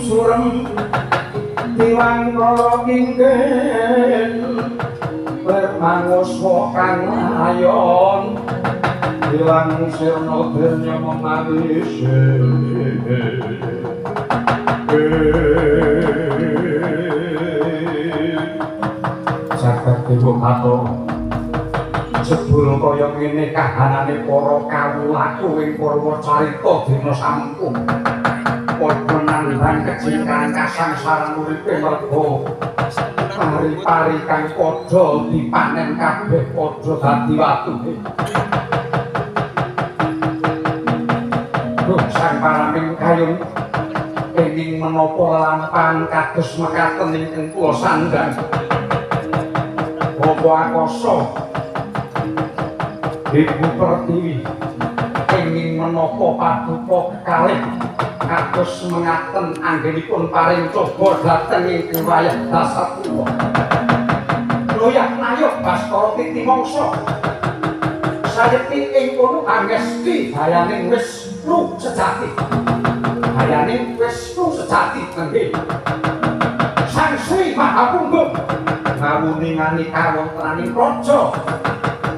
surem tiwang kala kingken bermanguswa kang ayon tiwang sirna dernya memanis jagat dewa katon jebul kaya ngene kahanane para kawulaku ing Purwacarita dina sampun padha nandhang kecintaan kasangsaran uripe merga pari-pari kang padha dipanen kabeh padha dadi watuhe sang paraming kayung kenging menapa lampah kados mekaten ingkang kula sandhang Bapa Akasa Ibu Pertiwi kenging menapa paduka kekalih kados mengaten anggenipun paring coba dhateng ing wayah Dasatruwa loyak nayok Baskara Titi Mangsa sayekti ing kono angesti bayaning Wisnu sejati bayaning Wisnu sejati nggih Sang Sri Mahapunggung ngawuningani kawontenaning praja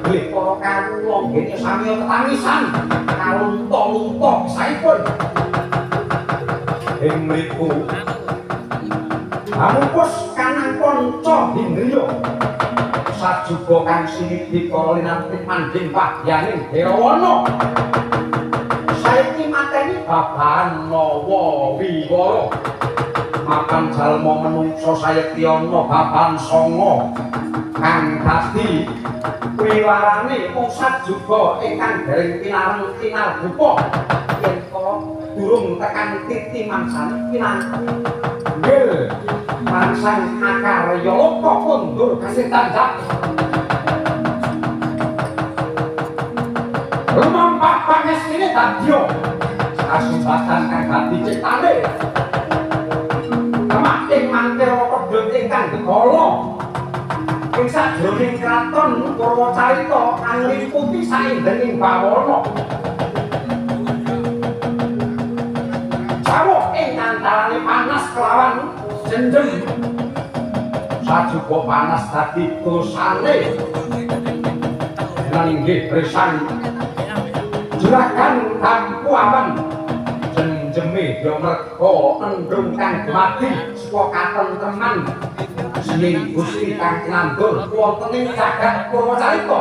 nggih para kawula nggih sami tetangisan kalunta-lunta saipun ing mriku amupus kanang kanca indriya sajuga kang sinidhi kala linanti manding pagyaning Derawana saiki mateni babahan Nawa Wiwara mapan jalma menungsa sayekti ana babahan sanga kang dadi wiwarane mung sajuga ingkang dereng kinareng kinarbupa yen kala durung tekan titi mangsane kinanti nggih mangsang akarya loka kondur kasintandak lumampah pangestine dadya kasumbatan kang dadi ciptane kemating mantira pedhot ingkang gegala ing sajroning kraton Purwacarita angliputi saindenging bawana jawuh ing antarane panas kelawan jenjem sajuga panas dadi dosane nanging presan juragan tampu awan jenjeme ya merga endung kang mati saka katentreman sining Gusti kang nandur wonten ing jagat Purwacarita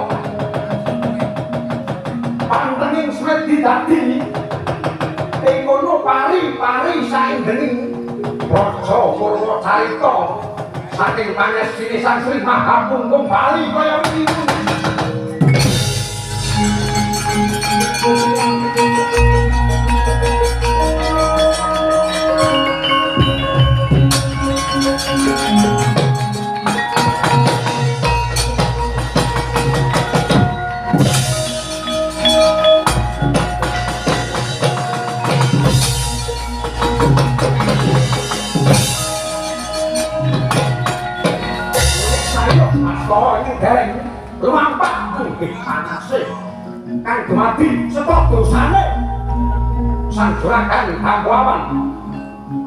pantening smedi dadi ing kono pari-pari saindenging Raja Purwacarita saking pangestine Sang Sri Mahapunggung bali kaya wingi lumampah nggih panase kang dumadi saka dosane sang juragan tampu awan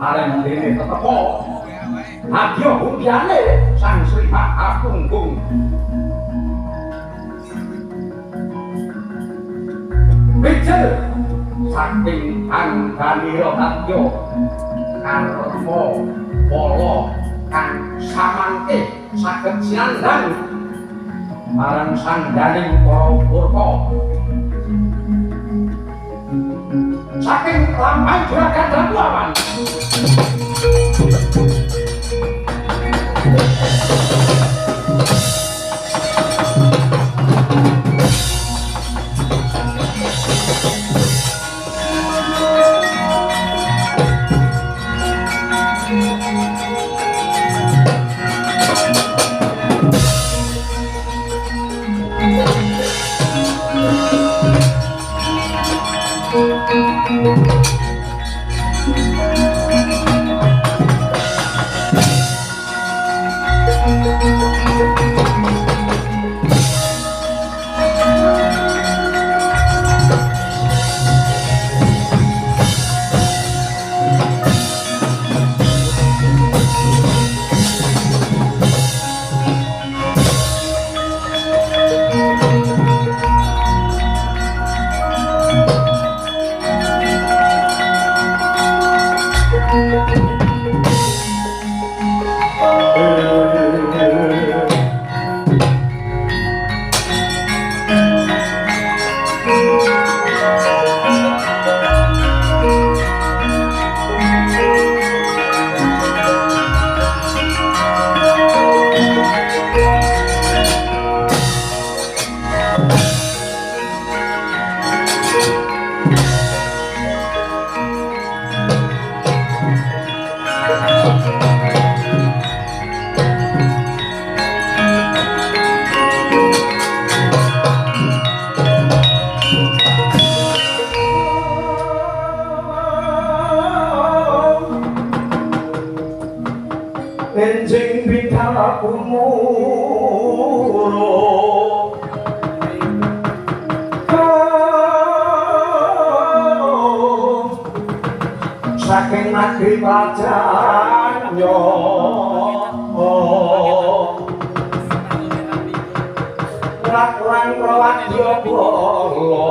areng dene tetepo adya hundiane Sang Sri Mahapunggung bijil saking angganira adya karma pala kang samangke saged sinandhang marang sandhaning para purba saking lampahing juragan tampu awan enjing bidhakumuro saking negeri Pajanyo lakuan prawadya bala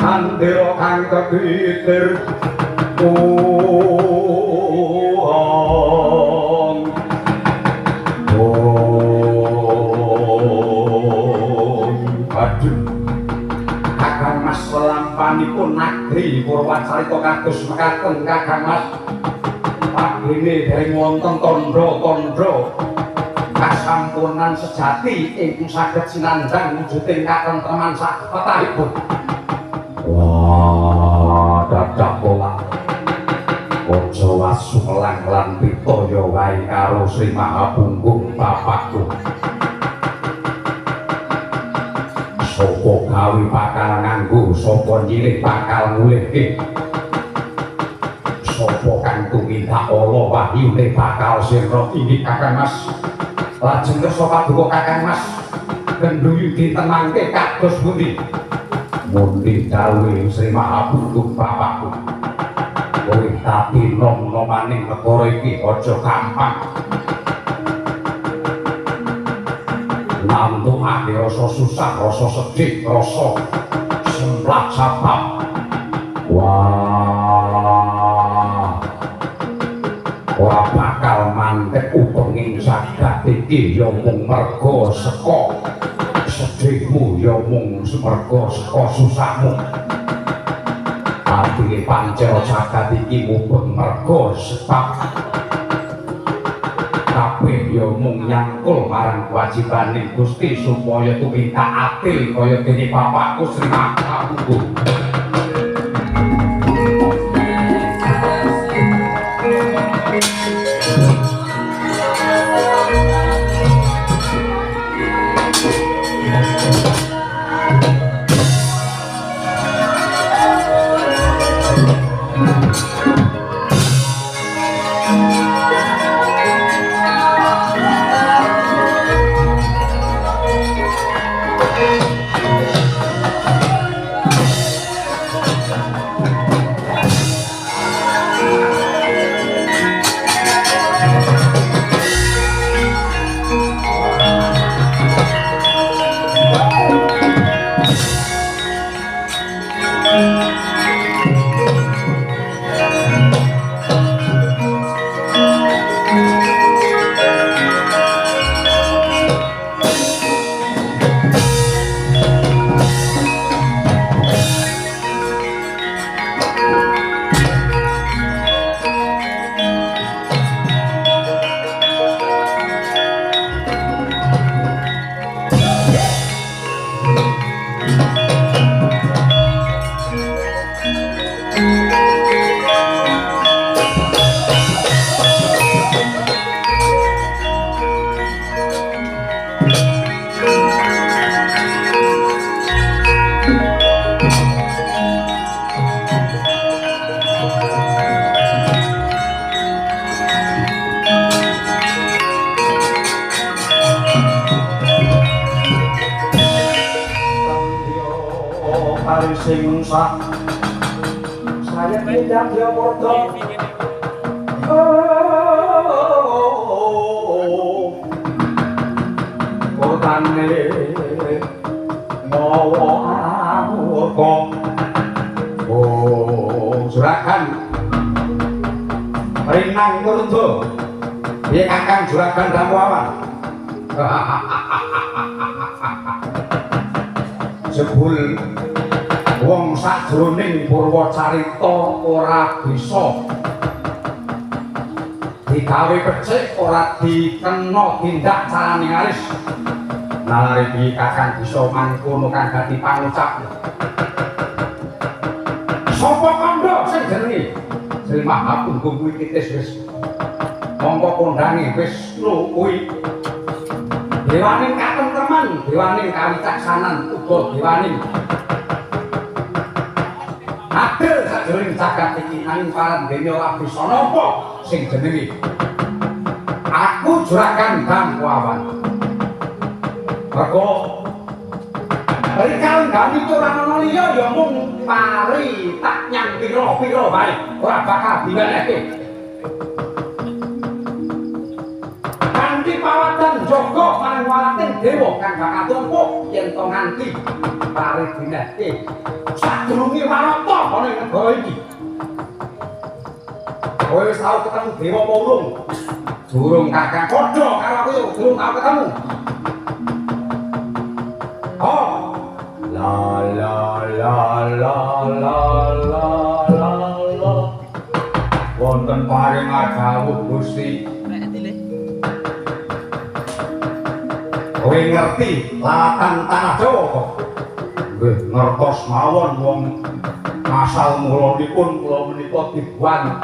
andira kang kekitir Kakang Mas lampanipun negeri Purwacarita kados mekaten Kakang Mas pagene dereng wonten tandha-tandha kasampunan sejati ingkang saged sinandhang wujuding katentreman saketahipun. Wah, dadak pola Ojo wasulang lan pitaya wae karo Sri Mahapunggung bapakku. Sapa gawe bakal nganggo, sapa nyilih bakal ngulihke. Sapa kang tumindak ala wahyune bakal sira inggih Kakang Mas. Lajeng kersa paduka Kakang Mas gendhuyu ditenangke kados pundi? Mundi dawuh Sri Mahapunggung bapakku. Kowe tapi nom-nomaning negara iki aja gampang. Namtukake rasa susah, rasa sedih, rasa semplak sabab. Wah. Ora bakal mantek upenging saged iki ya mung merga saka sedihmu, ya mung merga saka susahmu. Artine pancen saged iki mung merga sebab kabeh ya mung nyangkul marang kewajibaning Gusti supaya tumindak atil kaya dene bapakku Sri Mahapunggung. Sing sak saya tidak dia bodoh kotane mawa amurka juragan rinang turdo piye Kakang juragan Damuawan jebul wong sajroning Purwacarita ora bisa digawe becik ora dikena tindak carane aris nalare iki kakang bisa mangkono kang dadi pangucap sapa kandha sing jenenge Sri Mahapunggung kuwi kitis wis mongko kondange wis kuwi dewaning katentreman dewaning kawicaksanan uga dewaning adil sajroning jagat iki nanging parandene ora bisa napa sing jenenge aku juragan Bangkuawan mergo rikal gami itu ora ana liya ya mung pari tak nyang pira-pira wae ora bakal diwenehke kanthi pawatan jaga marang walating dewa kang bakal tumpuk yen to nganti pari dinehke sadurunge warata ana ing negara iki kowe wis tau ketemu dewa apa urung durung kakang padha karo aku yo durung tau ketemu oh la la la la la la la la wonten paring dawuh Gusti kowe ngerti lalatan tanah Jawa kok nggih ngertos mawon wong asal mulanipun kula menika dibuang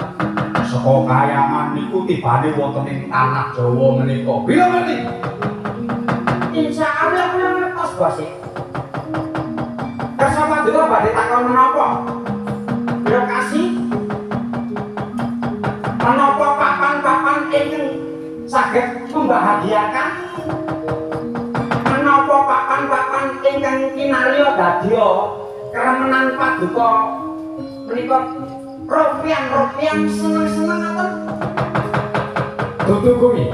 saka kayangan niku tibane wonten ing tanah Jawa menika bila ngerti insyaallah kula ngertos Bos Kasama dulu badhe takon menapa lokasi menapa papan-papan ingkang saged membahagiakan menapa papan-papan ingkang kinarya dadya keremenan paduka menika ropian seneng-seneng ngoten dudu kuwi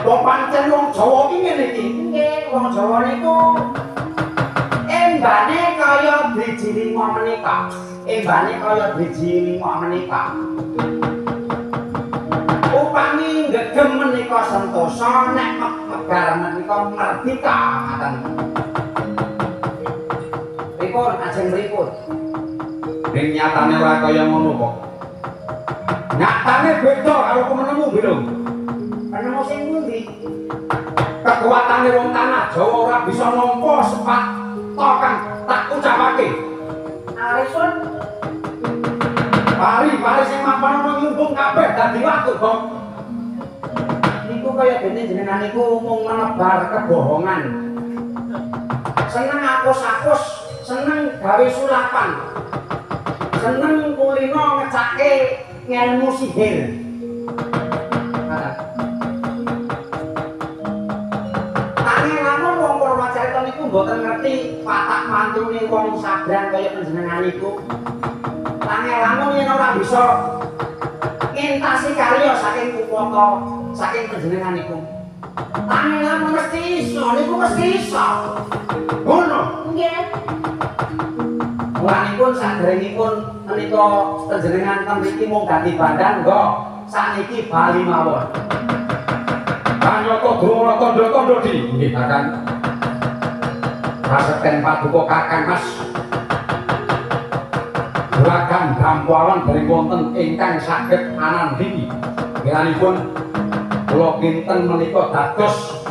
kok pancen wong Jawa iki ngene iki nggih wong Jawa niku embane kaya driji lima menika embane kaya driji lima menika upami gegem menika sentosa nek megar menika merdeka ngaten pripun ajeng pripun ning nyatane ora kaya ngono kok nyatane beda karo menemu belum penemu sing pundi kekuatane wong tanah Jawa ora bisa nampa sepat kang tak ucapake arisun pari sing mapan nyumbung kabeh dadi watu kok niku kaya dene jenengan niku mung menebar kebohongan seneng apus-apus seneng gawe sulapan seneng kulino ngecake ngelmu sihir mboten ngerti patak mantune wong sabrang kaya panjenengan niku. Tangel lamun yen ora bisa ngentasi karya saking kupata saking panjenengan niku. Tangel lamun mesti iso niku mesti iso. Ngono. Nggih. Mulanipun saderengipun menika panjenengan ten mriki mung dadi bandhan nggo saniki bali mawon. Kanyata Drona Tandha-tandha di nggih Kakang. Rasaken paduka Kakang Mas Juragan Bangkuawan dereng wonten ingkang saged anandhingi wilanipun kula kinten menika dados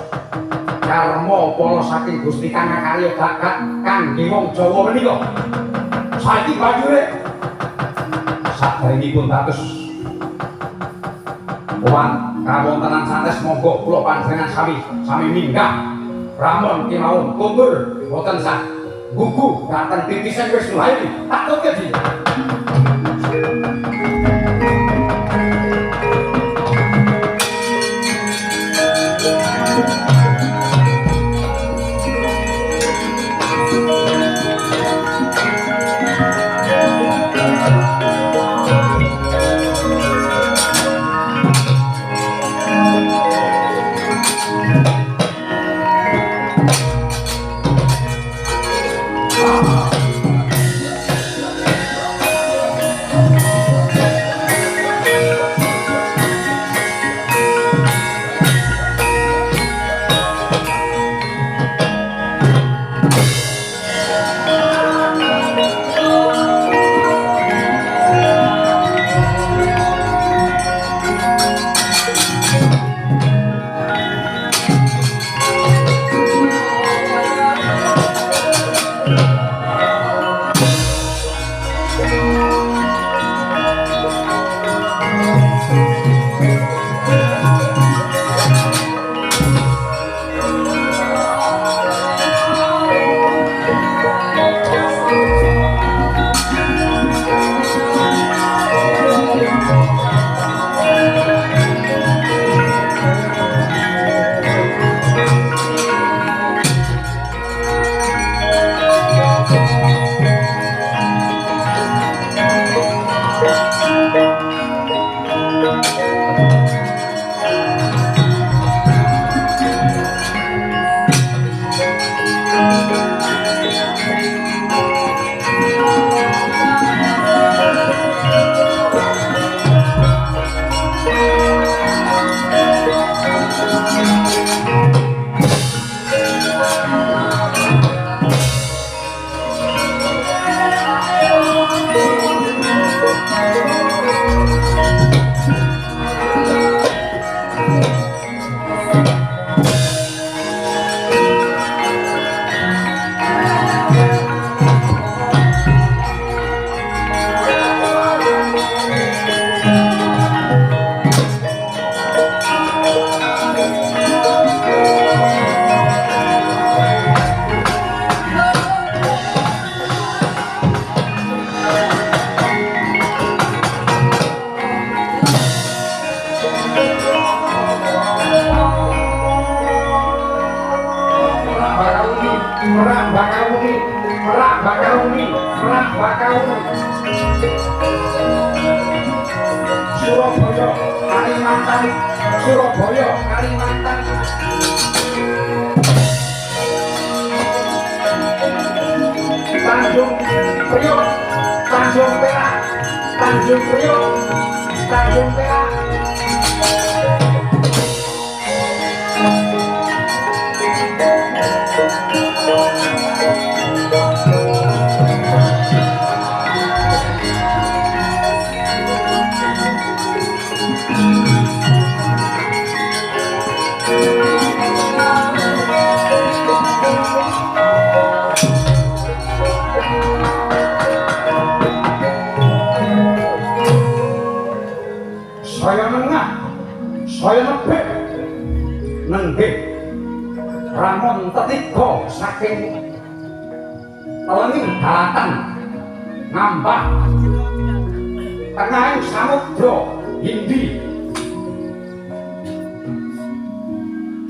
karma pala saking Gusti Kang karya jagat kangge wong Jawa menika saiki bajure saderengipun dados kawontenan santes monggo kula panjenengan sami minggah ramon kemawon kumpul boten sak gugu dateng titisen wis luhayi takut ke dia merak bakauni merak bakauni merak bakauni Surabaya Kalimantan Surabaya Kalimantan Tanjung Priok Tanjung Perak Tanjung Priok Tanjung Perak saya nebek nenggih ramon tetiga saking telenging daratan ngambah tengahing samudra Hindi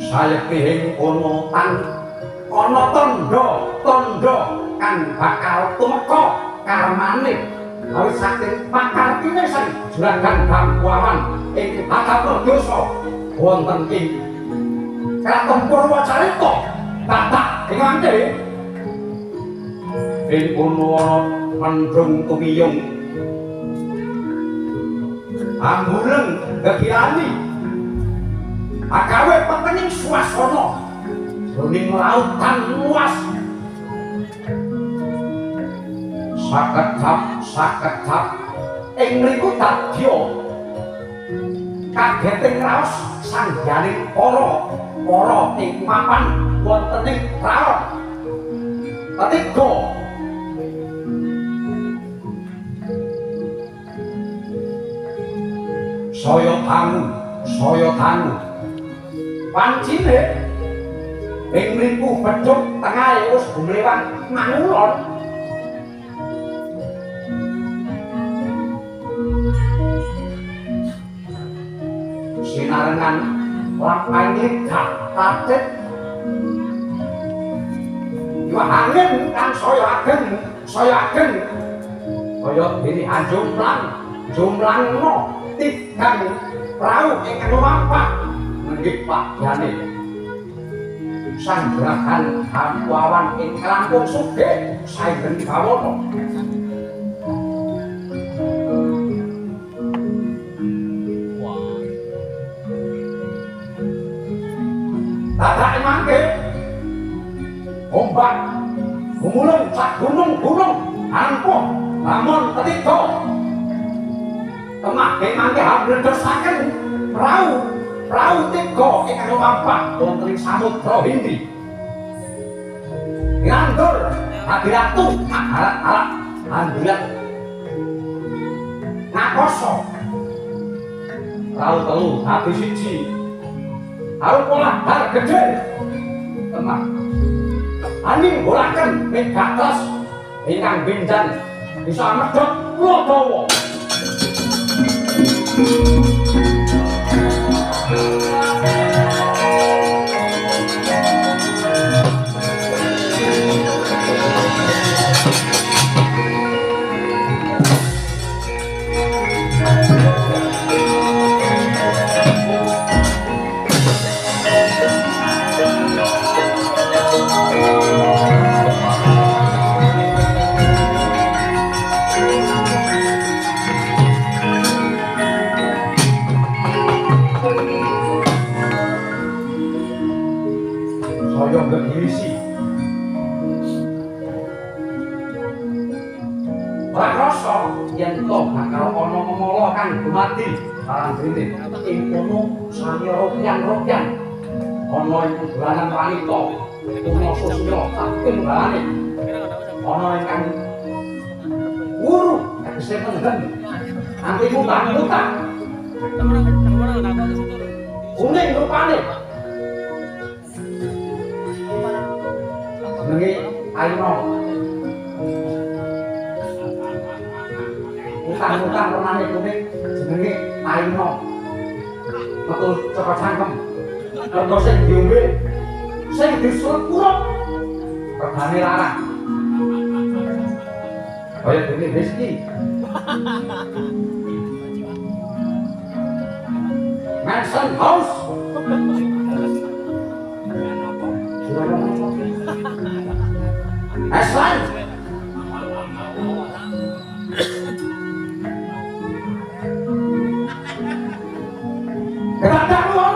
saya kehing ana tandha kang bakal tumeka karmane awit saking pakartine sang juragan Bangkuawan ing Batapradosa wonten ing Kraton Purwacarita Batak ingkang ing kono ana mendung tumiyung ambuleng gegirani agawe pepening swasana jroning lautan luas saketap ing mriku dadya kageting raos sangganing para ing mapan wonten ing raon ketiga saya tanu pancine ing mriku bedhug tengahe wis gumlewang mangulon sinarengan lampahing gak padet yo angin kang saya ageng kaya dene jumlangno tigang prau ingkang lumampah nenggih padyane sang juragan Bangkuawan ing langkung sugih saenggen bawana Tadak mangke ombak gumulung sak gunung ampuh lamun ketiga temake mangke habledosaken prau tiga ingkang lumampah wonten ing samudra Hindi ngandur adiratu alat andulat ngakoso prau telu habis siji harus pola dar gede teman angin golaken megatos ingkang benjan bisa medhot kula dawa mati sarang dene ing kono sami rokyan ana ing bulanan wanita ana sosial saking balane ana ingkang guru tegese menggen anti mutang kuning rupane jenenge Aino utang renane kuning jenenge Aino metu saka cangkem karo sing diombe sing disuruh kurang regane larang. Kaya dene rezeki. Mansion House. Aslan. Kenapa lu?